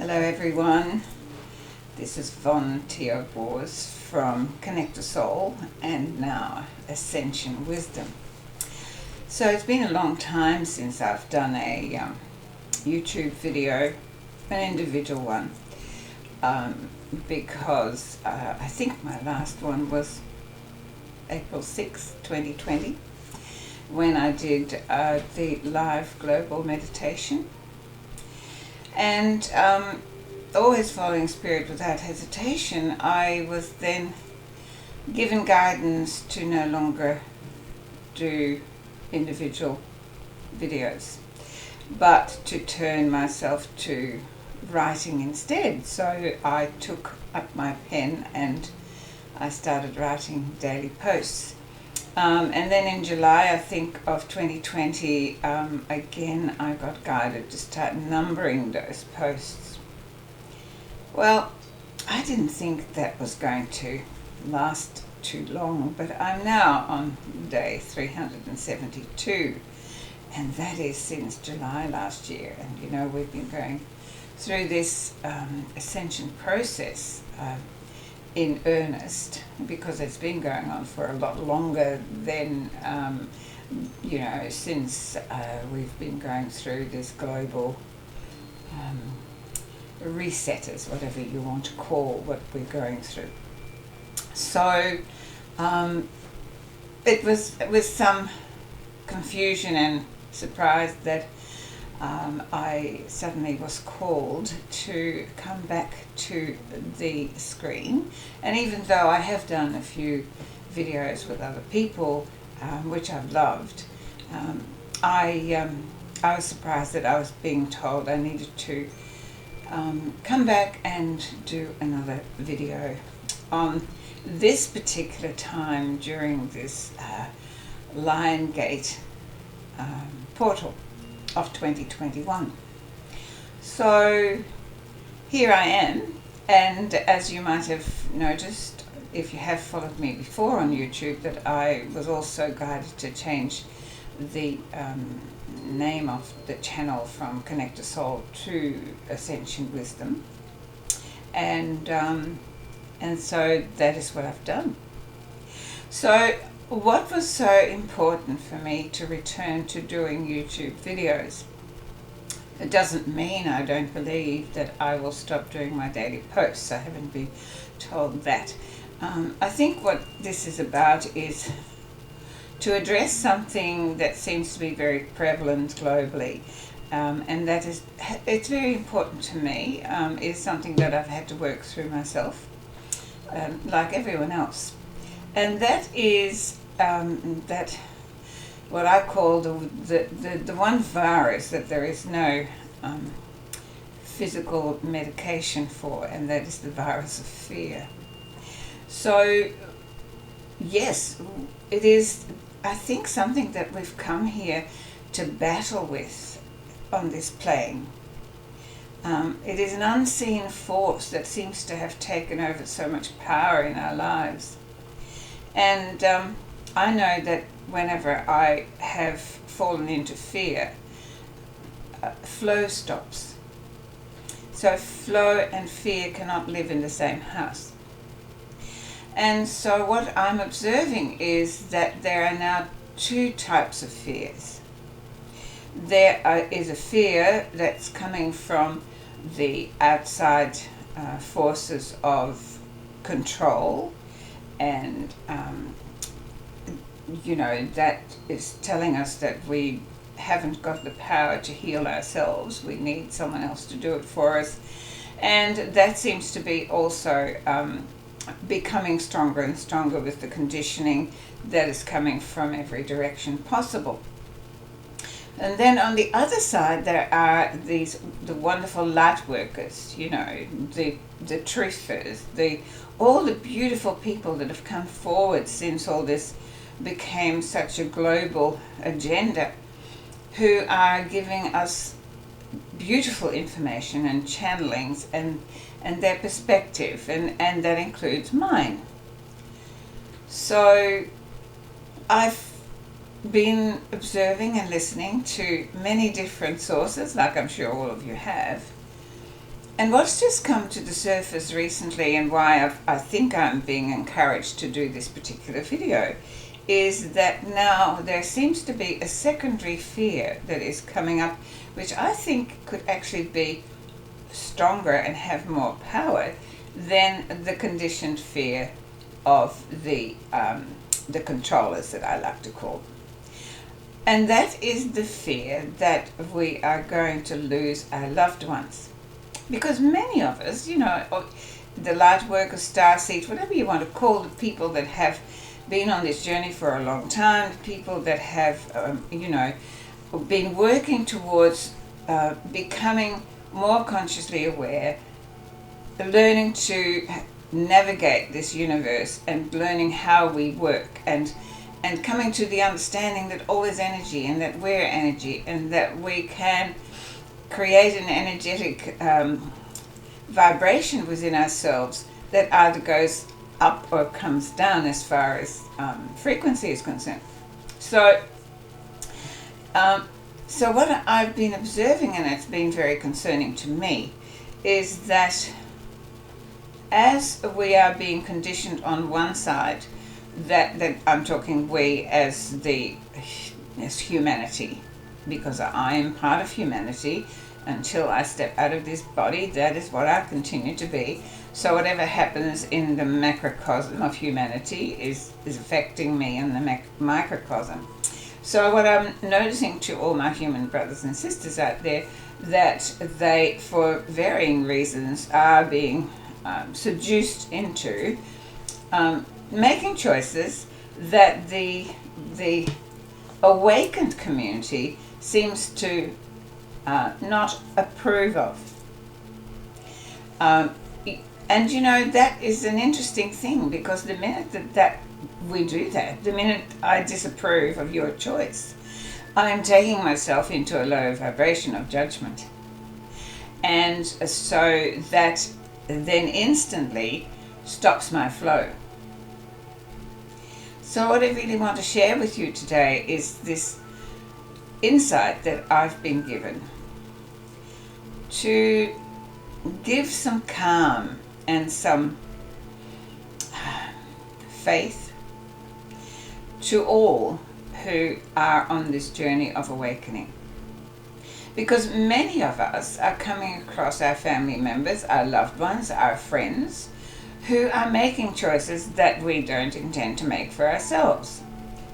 Hello everyone, this is Von Theobors from Connect a Soul and now Ascension Wisdom. So it's been a long time since I've done a YouTube video, an individual one, because I think my last one was April 6, 2020, when I did the live global meditation. And always following Spirit without hesitation, I was then given guidance to no longer do individual videos, but to turn myself to writing instead. So I took up my pen and I started writing daily posts. And then in July, I think, of 2020, again, I got guided to start numbering those posts. Well, I didn't think that was going to last too long, but I'm now on day 372, and that is since July last year. And, you know, we've been going through this Ascension process in earnest, because it's been going on for a lot longer than, since we've been going through this global reset, is whatever you want to call what we're going through. So it was with some confusion and surprise that I suddenly was called to come back to the screen. And even though I have done a few videos with other people, which I've loved, I was surprised that I was being told I needed to come back and do another video on this particular time during this Lion Gate portal of 2021. So here I am, and as you might have noticed if you have followed me before on YouTube, that I was also guided to change the name of the channel from Connect a Soul to Ascension Wisdom, and so that is what I've done. So what was so important for me to return to doing YouTube videos? It doesn't mean I don't believe that I will stop doing my daily posts. I haven't been told that. I think what this is about is to address something that seems to be very prevalent globally, and that is, it's very important to me, is something that I've had to work through myself, like everyone else. And that is that what I call the one virus that there is no physical medication for, and that is the virus of fear. So yes, it is, I think, something that we've come here to battle with on this plane. It is an unseen force that seems to have taken over so much power in our lives. And I know that whenever I have fallen into fear, flow stops. So flow and fear cannot live in the same house. And so what I'm observing is that there are now two types of fears. There is a fear that's coming from the outside forces of control, and that is telling us that we haven't got the power to heal ourselves. We need someone else to do it for us. And that seems to be also becoming stronger and stronger with the conditioning that is coming from every direction possible. And then on the other side, there are the wonderful light workers, the truthers, all the beautiful people that have come forward since all this became such a global agenda, who are giving us beautiful information and channelings and their perspective, and that includes mine. So I've been observing and listening to many different sources, like I'm sure all of you have, And what's just come to the surface recently, and why I think I'm being encouraged to do this particular video, is that now there seems to be a secondary fear that is coming up, which I think could actually be stronger and have more power than the conditioned fear of the controllers, that I like to call. And that is the fear that we are going to lose our loved ones. Because many of us, you know, the light workers, starseeds, whatever you want to call the people that have been on this journey for a long time, the people that have, been working towards becoming more consciously aware, learning to navigate this universe and learning how we work, and coming to the understanding that all is energy, and that we're energy, and that we can create an energetic vibration within ourselves that either goes up or comes down as far as frequency is concerned. So what I've been observing, and it's been very concerning to me, is that as we are being conditioned on one side, that I'm talking we as humanity, because I am part of humanity. Until I step out of this body, that is what I continue to be. So whatever happens in the macrocosm of humanity is affecting me in the microcosm. So what I'm noticing to all my human brothers and sisters out there, that they, for varying reasons, are being seduced into making choices that the awakened community seems to not approve of. And you know, that is an interesting thing, because the minute that we do that, the minute I disapprove of your choice, I am taking myself into a low vibration of judgment. And so that then instantly stops my flow. So what I really want to share with you today is this insight that I've been given to give some calm and some faith to all who are on this journey of awakening. Because many of us are coming across our family members, our loved ones, our friends, who are making choices that we don't intend to make for ourselves.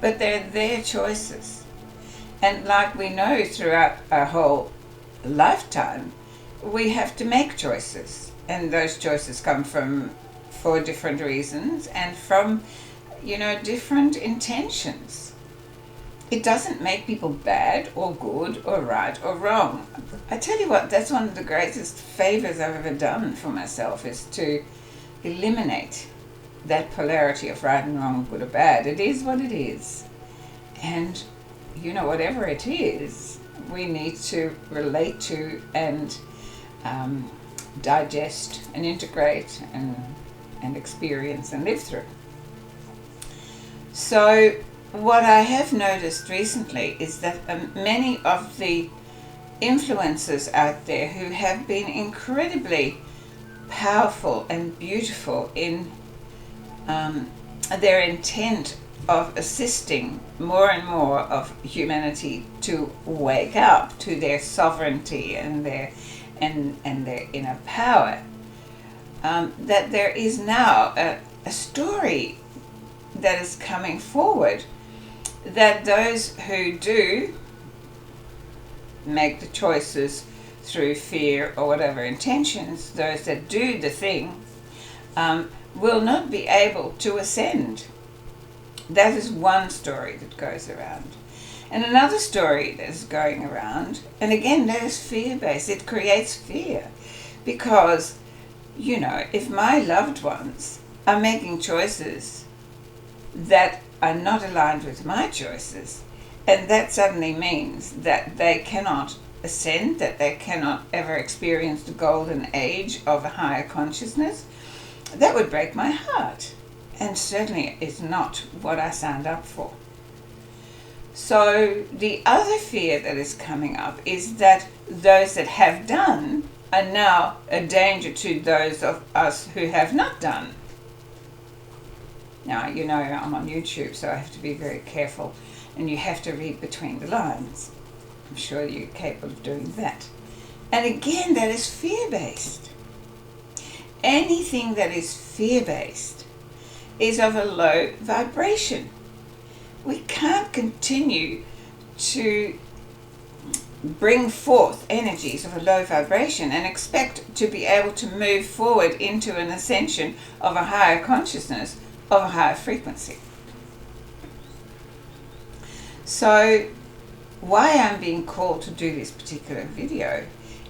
But they're their choices. And like we know throughout our whole lifetime, we have to make choices. And those choices come for different reasons and from, different intentions. It doesn't make people bad or good or right or wrong. I tell you what, that's one of the greatest favors I've ever done for myself, is to eliminate that polarity of right and wrong, good or bad. It is what it is. And, whatever it is, we need to relate to and digest and integrate and experience and live through. So what I have noticed recently is that many of the influencers out there who have been incredibly powerful and beautiful in their intent of assisting more and more of humanity to wake up to their sovereignty and their inner power, that there is now a story that is coming forward, that those who do make the choices through fear or whatever intentions, those that do the thing, will not be able to ascend. That is one story that goes around. And another story that is going around, and again, that is fear-based. It creates fear. Because, if my loved ones are making choices that are not aligned with my choices, and that suddenly means that they cannot ascend, that they cannot ever experience the golden age of a higher consciousness, that would break my heart. And certainly is not what I signed up for. So the other fear that is coming up is that those that have done are now a danger to those of us who have not done. Now, you know I'm on YouTube, so I have to be very careful, and you have to read between the lines. I'm sure you're capable of doing that. And again, that is fear-based. Anything that is fear-based is of a low vibration. We can't continue to bring forth energies of a low vibration and expect to be able to move forward into an ascension of a higher consciousness, of a higher frequency. So why I'm being called to do this particular video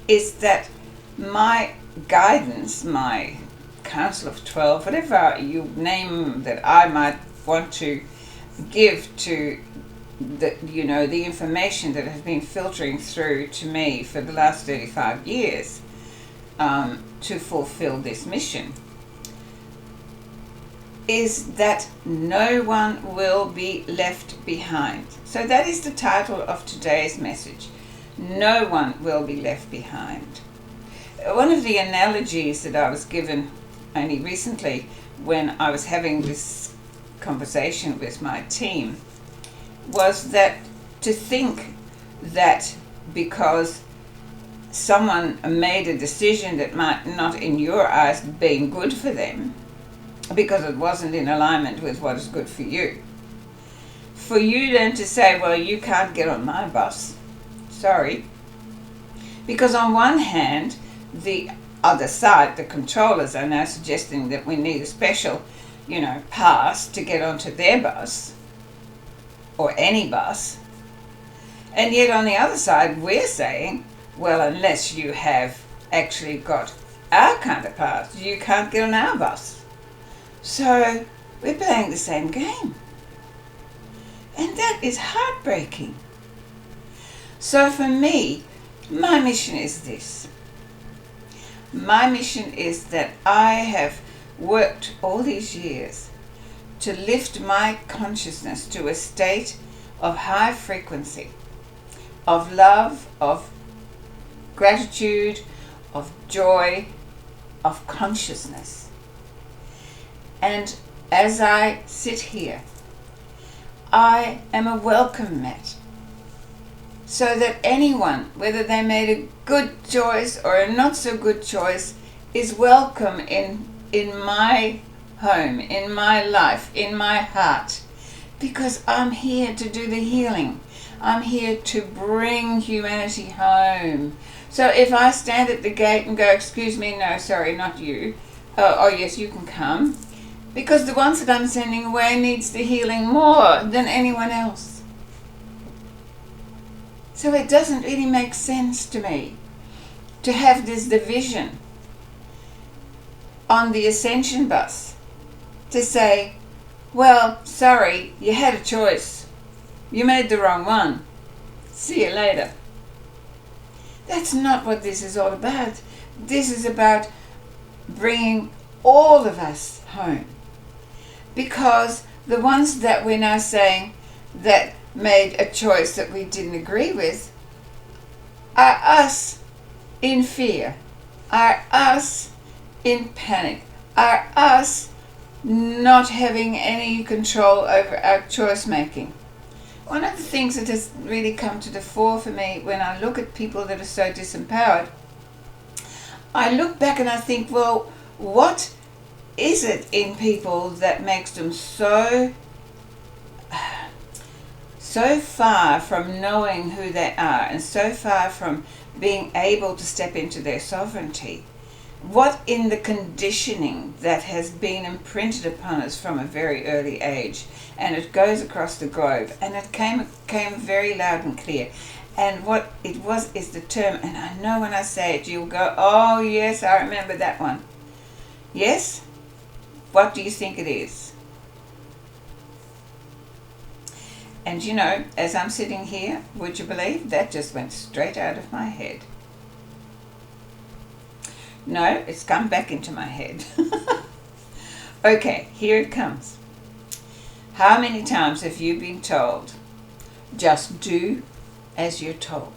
is that my guidance, my Council of 12, whatever you name that I might want to give to the information that has been filtering through to me for the last 35 years to fulfill this mission, is that no one will be left behind. So that is the title of today's message. No one will be left behind. One of the analogies that I was given only recently when I was having this conversation with my team was that to think that because someone made a decision that might not in your eyes being good for them, because it wasn't in alignment with what is good for you then to say, well, you can't get on my bus. Sorry. Because on one hand, the other side, the controllers, are now suggesting that we need a special, pass to get onto their bus, or any bus. And yet on the other side, we're saying, well, unless you have actually got our kind of pass, you can't get on our bus. So we're playing the same game. And that is heartbreaking. So for me, my mission is this. My mission is that I have worked all these years to lift my consciousness to a state of high frequency, of love, of gratitude, of joy, of consciousness. And as I sit here, I am a welcome mat, so that anyone, whether they made a good choice or a not so good choice, is welcome in my home, in my life, in my heart, because I'm here to do the healing. I'm here to bring humanity home. So if I stand at the gate and go, excuse me, no, sorry, not you. Oh yes, you can come. Because the ones that I'm sending away needs the healing more than anyone else. So it doesn't really make sense to me to have this division on the Ascension bus to say, well, sorry, you had a choice. You made the wrong one. See you later. That's not what this is all about. This is about bringing all of us home. Because the ones that we're now saying that made a choice that we didn't agree with are us in fear, are us in panic, are us not having any control over our choice making. One of the things that has really come to the fore for me when I look at people that are so disempowered, I look back and I think, well, what is it in people that makes them so far from knowing who they are and so far from being able to step into their sovereignty? What in the conditioning that has been imprinted upon us from a very early age, and it goes across the globe, and it came very loud and clear. And what it was is the term, and I know when I say it, you'll go, oh yes, I remember that one. Yes? What do you think it is? And as I'm sitting here, would you believe that just went straight out of my head? No, it's come back into my head. Okay, here it comes. How many times have you been told, just do as you're told?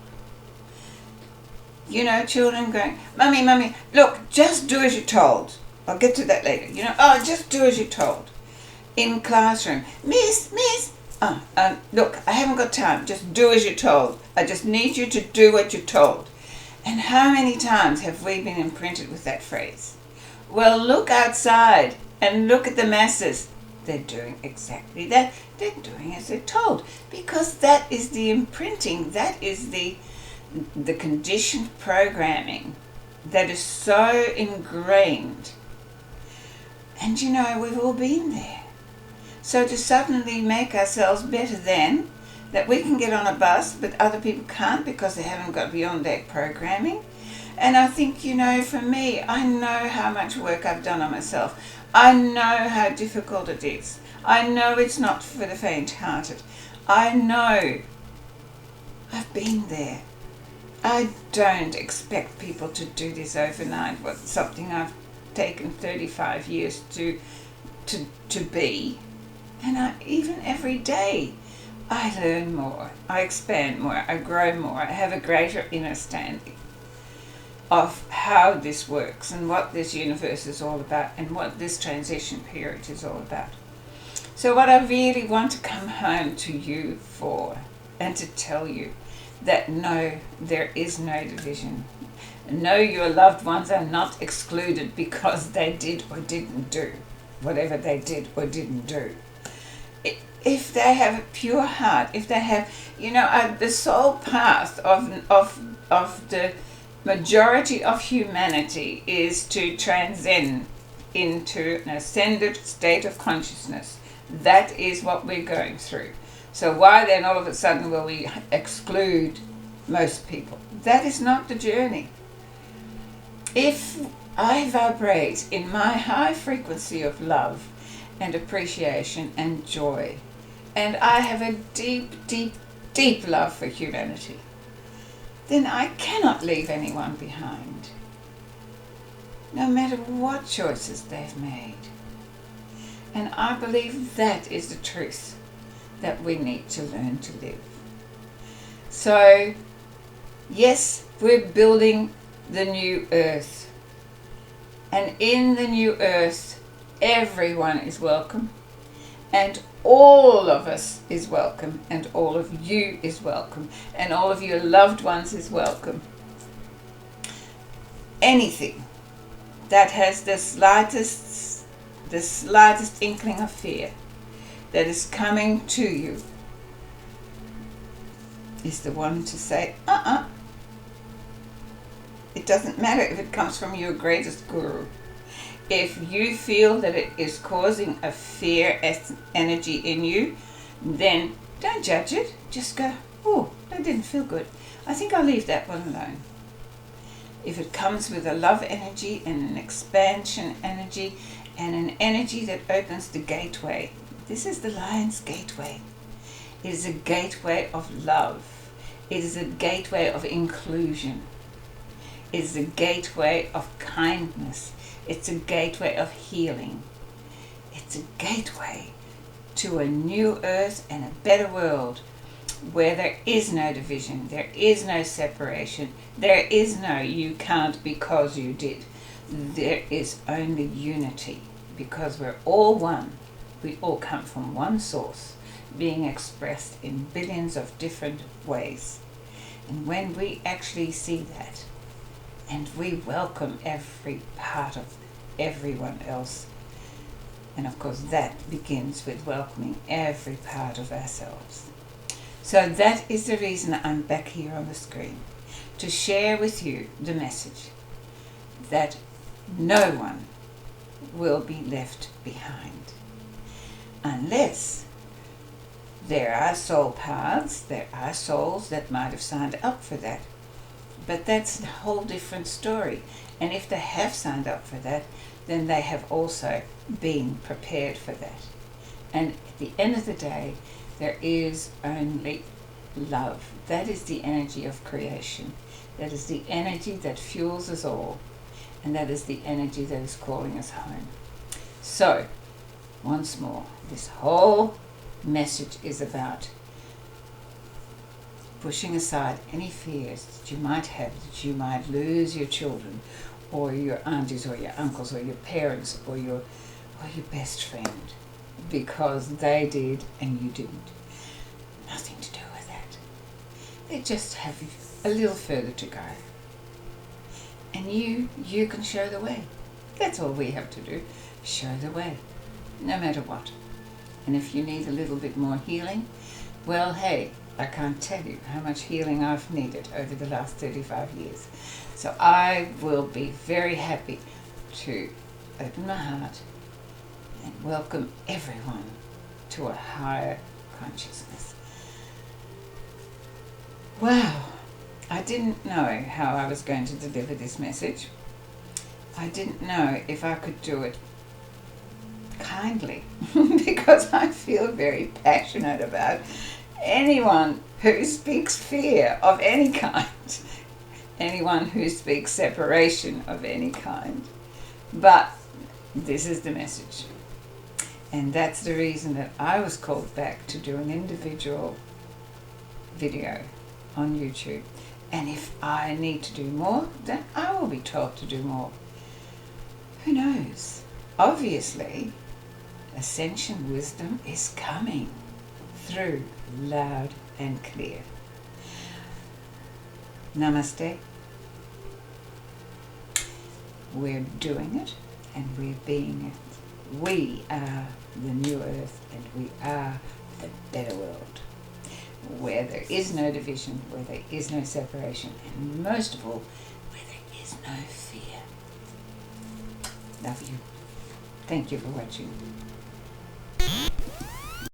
Children going, "Mummy, mummy, look, just do as you're told." I'll get to that later. "Oh, just do as you're told." In classroom, "Miss, look, I haven't got time. Just do as you're told. I just need you to do what you're told." And how many times have we been imprinted with that phrase? Well, look outside and look at the masses. They're doing exactly that. They're doing as they're told, because that is the imprinting. That is the conditioned programming that is so ingrained. And we've all been there. So to suddenly make ourselves better than, that we can get on a bus but other people can't because they haven't got beyond that programming. And I think, for me, I know how much work I've done on myself. I know how difficult it is. I know it's not for the faint-hearted. I know. I've been there. I don't expect people to do this overnight. What's something I've taken 35 years to be. And even every day, I learn more, I expand more, I grow more, I have a greater understanding of how this works and what this universe is all about and what this transition period is all about. So what I really want to come home to you for, and to tell you, that no, there is no division. No, your loved ones are not excluded because they did or didn't do whatever they did or didn't do. If they have a pure heart, if they have, the soul path of the majority of humanity is to transcend into an ascended state of consciousness. That is what we're going through. So why then all of a sudden will we exclude most people? That is not the journey. If I vibrate in my high frequency of love and appreciation and joy, and I have a deep, deep, deep love for humanity, then I cannot leave anyone behind, no matter what choices they've made. And I believe that is the truth that we need to learn to live. So, yes, we're building the new earth. And in the new earth, everyone is welcome. And all of us is welcome. And all of you is welcome. And all of your loved ones is welcome. Anything that has the slightest inkling of fear that is coming to you is the one to say, It doesn't matter if it comes from your greatest guru. If you feel that it is causing a fear energy in you, then don't judge it. Just go, oh, that didn't feel good. I think I'll leave that one alone. If it comes with a love energy and an expansion energy and an energy that opens the gateway, this is the lion's gateway. It is a gateway of love. It is a gateway of inclusion. It is a gateway of kindness. It's a gateway of healing. It's a gateway to a new earth and a better world where there is no division, there is no separation, there is no you can't because you did. There is only unity because we're all one. We all come from one source, being expressed in billions of different ways. And when we actually see that, and we welcome every part of everyone else, and of course that begins with welcoming every part of ourselves. So that is the reason I'm back here on the screen, to share with you the message that no one will be left behind. Unless there are soul paths, there are souls that might have signed up for that. But that's a whole different story. And if they have signed up for that, then they have also been prepared for that. And at the end of the day, there is only love. That is the energy of creation. That is the energy that fuels us all. And that is the energy that is calling us home. So, once more, this whole message is about pushing aside any fears that you might have, that you might lose your children, or your aunties, or your uncles, or your parents, or your best friend, because they did and you didn't. Nothing to do with that. They just have a little further to go. And you can show the way. That's all we have to do. Show the way, no matter what. And if you need a little bit more healing, well, hey, I can't tell you how much healing I've needed over the last 35 years. So I will be very happy to open my heart and welcome everyone to a higher consciousness. Wow, I didn't know how I was going to deliver this message. I didn't know if I could do it kindly because I feel very passionate about anyone who speaks fear of any kind, anyone who speaks separation of any kind. But this is the message. And that's the reason that I was called back to do an individual video on YouTube. And if I need to do more, then I will be told to do more. Who knows? Obviously, Ascension wisdom is coming through loud and clear. Namaste. We're doing it and we're being it. We are the new earth and we are the better world, where there is no division, where there is no separation, and most of all, where there is no fear. Love you. Thank you for watching.